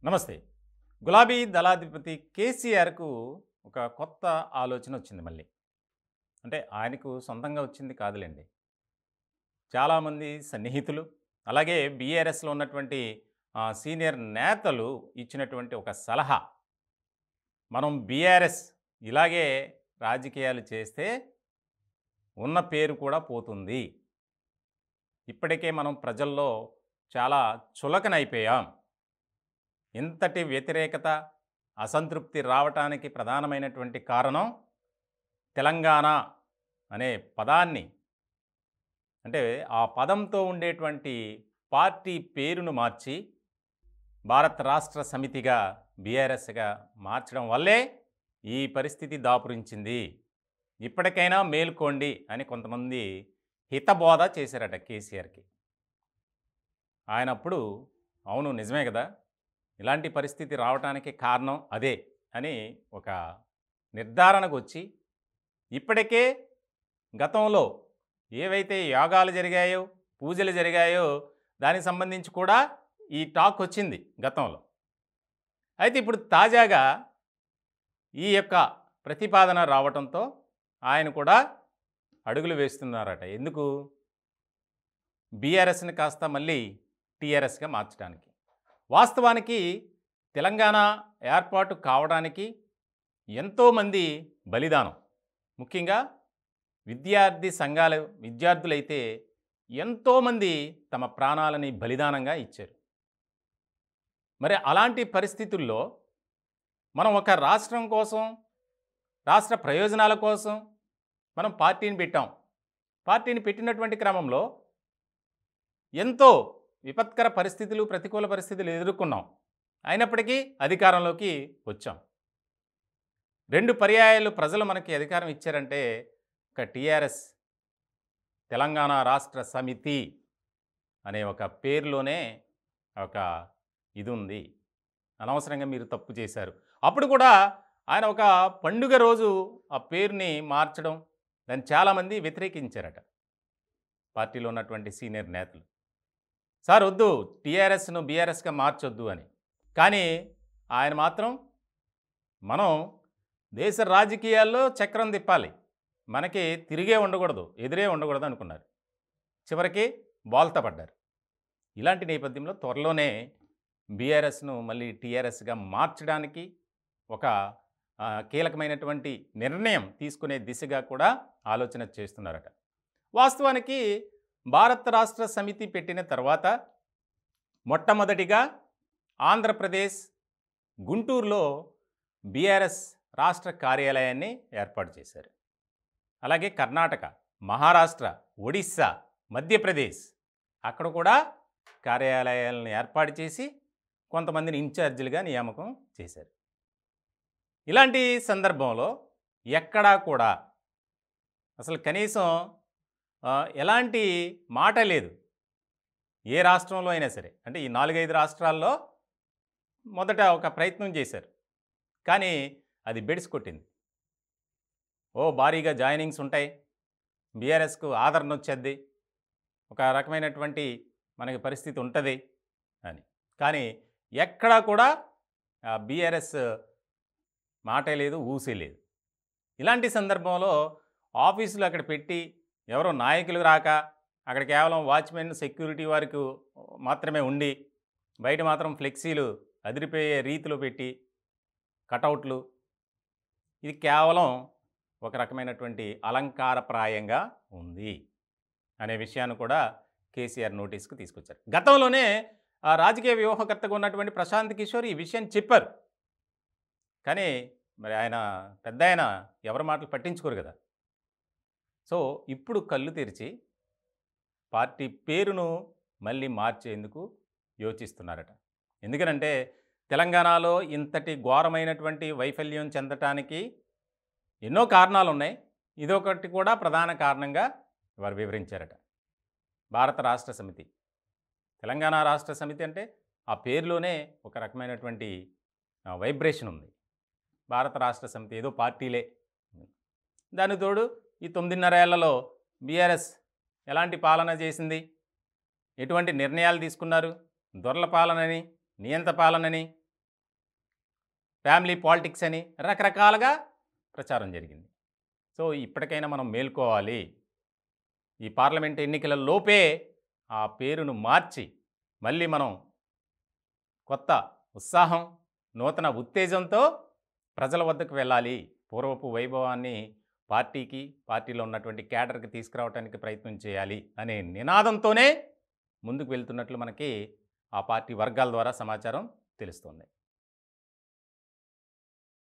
నమస్తే. గులాబీ దళాధిపతి కేసీఆర్‌కు ఒక కొత్త ఆలోచన వచ్చింది మళ్ళీ. అంటే ఆయనకు సొంతంగా వచ్చింది కాదులెండి. చాలామంది సన్నిహితులు, అలాగే బీఆర్ఎస్‌లో ఉన్నటువంటి సీనియర్ నేతలు ఇచ్చినటువంటి ఒక సలహా. మనం బీఆర్ఎస్ ఇలాగే రాజకీయాలు చేస్తే ఉన్న పేరు కూడా పోతుంది. ఇప్పటికే మనం ప్రజల్లో చాలా చులకనైపోయాం. ఇంతటి వ్యతిరేకత, అసంతృప్తి రావటానికి ప్రధానమైనటువంటి కారణం తెలంగాణ అనే పదాన్ని, అంటే ఆ పదంతో ఉండేటువంటి పార్టీ పేరును మార్చి భారత రాష్ట్ర సమితిగా బీఆర్ఎస్‌గా మార్చడం వల్లే ఈ పరిస్థితి దాపురించింది. ఇప్పటికైనా మేలుకోండి అని కొంతమంది హితబోధ చేశారట కేసీఆర్‌కి. ఆయనప్పుడు అవును నిజమే కదా! ఇలాంటి పరిస్థితి రావటానికి కారణం అదే అని ఒక నిర్ధారణకొచ్చి, ఇప్పటికే గతంలో ఏవైతే యాగాలు జరిగాయో, పూజలు జరిగాయో దానికి సంబంధించి కూడా ఈ టాక్ వచ్చింది గతంలో. అయితే ఇప్పుడు తాజాగా ఈ యొక్క ప్రతిపాదన రావటంతో ఆయన కూడా అడుగులు వేస్తున్నారట. ఎందుకు? బీఆర్ఎస్‌ని కాస్త మళ్ళీ టీఆర్ఎస్‌గా మార్చడానికి. వాస్తవానికి తెలంగాణ ఏర్పాటు కావడానికి ఎంతోమంది బలిదానం, ముఖ్యంగా విద్యార్థి సంఘాల విద్యార్థులైతే ఎంతోమంది తమ ప్రాణాలని బలిదానంగా ఇచ్చారు. మరి అలాంటి పరిస్థితుల్లో మనం ఒక రాష్ట్రం కోసం, రాష్ట్ర ప్రయోజనాల కోసం మనం పార్టీని పెట్టాం. పార్టీని పెట్టినటువంటి క్రమంలో ఎంతో విపత్కర పరిస్థితులు, ప్రతికూల పరిస్థితులు ఎదుర్కొన్నాం. అయినప్పటికీ అధికారంలోకి వచ్చాం. 2 పర్యాయాలు ప్రజలు మనకి అధికారం ఇచ్చారంటే ఒక టీఆర్ఎస్, తెలంగాణ రాష్ట్ర సమితి అనే ఒక పేరులోనే ఒక ఇది ఉంది. అనవసరంగా మీరు తప్పు చేశారు. అప్పుడు కూడా ఆయన ఒక పండుగ రోజు ఆ పేరుని మార్చడం, దాన్ని చాలామంది వ్యతిరేకించారట పార్టీలో ఉన్నటువంటి సీనియర్ నేతలు. సార్ వద్దు, టీఆర్ఎస్‌ను బీఆర్ఎస్‌గా మార్చొద్దు అని. కానీ ఆయన మాత్రం మనం దేశ రాజకీయాల్లో చక్రం తిప్పాలి, మనకి తిరిగే ఉండకూడదు, ఎదురే ఉండకూడదు అనుకున్నారు. చివరికి బోల్తా పడ్డారు. ఇలాంటి నేపథ్యంలో త్వరలోనే బీఆర్ఎస్‌ను మళ్ళీ టీఆర్ఎస్‌గా మార్చడానికి ఒక కీలకమైనటువంటి నిర్ణయం తీసుకునే దిశగా కూడా ఆలోచన చేస్తున్నారట. వాస్తవానికి భారత రాష్ట్ర సమితి పెట్టిన తర్వాత మొట్టమొదటిగా ఆంధ్రప్రదేశ్ గుంటూరులో బీఆర్ఎస్ రాష్ట్ర కార్యాలయాన్ని ఏర్పాటు చేశారు. అలాగే కర్ణాటక, మహారాష్ట్ర, ఒడిస్సా, మధ్యప్రదేశ్ అక్కడ కూడా కార్యాలయాలను ఏర్పాటు చేసి కొంతమందిని ఇన్ఛార్జీలుగా నియామకం చేశారు. ఇలాంటి సందర్భంలో ఎక్కడా కూడా అసలు కనీసం ఎలాంటి మాట లేదు. ఏ రాష్ట్రంలో అయినా సరే, అంటే ఈ 4, 5 రాష్ట్రాల్లో మొదట ఒక ప్రయత్నం చేశారు. కానీ అది బెడిసి కొట్టింది. భారీగా జాయినింగ్స్ ఉంటాయి, బీఆర్ఎస్‌కు ఆదరణ వచ్చేద్ది, ఒక రకమైనటువంటి మనకి పరిస్థితి ఉంటుంది అని. కానీ ఎక్కడా కూడా బీఆర్ఎస్ మాటే లేదు, ఊసే లేదు. ఇలాంటి సందర్భంలో ఆఫీసులు అక్కడ పెట్టి ఎవరో నాయకులు రాక, అక్కడ కేవలం వాచ్మెన్, సెక్యూరిటీ వారికి మాత్రమే ఉండి, బయట మాత్రం ఫ్లెక్సీలు అదిరిపోయే రీతిలో పెట్టి కటౌట్లు, ఇది కేవలం ఒక రకమైనటువంటి అలంకారప్రాయంగా ఉంది అనే విషయాన్ని కూడా కేసీఆర్ నోటీస్‌కు తీసుకొచ్చారు. గతంలోనే రాజకీయ వ్యూహకర్తగా ఉన్నటువంటి ప్రశాంత్ కిషోర్ ఈ విషయాన్ని చెప్పారు. కానీ మరి ఆయన పెద్దాయన ఎవరి మాటలు పట్టించుకోరు కదా! సో ఇప్పుడు కళ్ళు తెరిచి పార్టీ పేరును మళ్ళీ మార్చేందుకు యోచిస్తున్నారట. ఎందుకనంటే తెలంగాణలో ఇంతటి ఘోరమైనటువంటి వైఫల్యం చెందటానికి ఎన్నో కారణాలున్నాయి. ఇదొకటి కూడా ప్రధాన కారణంగా వారు వివరించారట. భారత రాష్ట్ర సమితి, తెలంగాణ రాష్ట్ర సమితి అంటే ఆ పేరులోనే ఒక రకమైనటువంటి వైబ్రేషన్ ఉంది. భారత రాష్ట్ర సమితి ఏదో పార్టీలే. దానికి తోడు ఈ 9.5 ఏళ్లలో బీఆర్ఎస్ ఎలాంటి పాలన చేసింది, ఎటువంటి నిర్ణయాలు తీసుకున్నారు, దొరల పాలనని, నియంత పాలనని, ఫ్యామిలీ పాలిటిక్స్ అని రకరకాలుగా ప్రచారం జరిగింది. సో ఇప్పటికైనా మనం మేల్కోవాలి. ఈ పార్లమెంట్ ఎన్నికల లోపే ఆ పేరును మార్చి మళ్ళీ మనం కొత్త ఉత్సాహం, నూతన ఉత్తేజంతో ప్రజల వద్దకు వెళ్ళాలి. పూర్వపు వైభవాన్ని పార్టీకి, పార్టీలో ఉన్నటువంటి క్యాడర్‌కి తీసుకురావడానికి ప్రయత్నం చేయాలి అనే నినాదంతోనే ముందుకు వెళ్తున్నట్లు మనకి ఆ పార్టీ వర్గాల ద్వారా సమాచారం తెలుస్తోంది.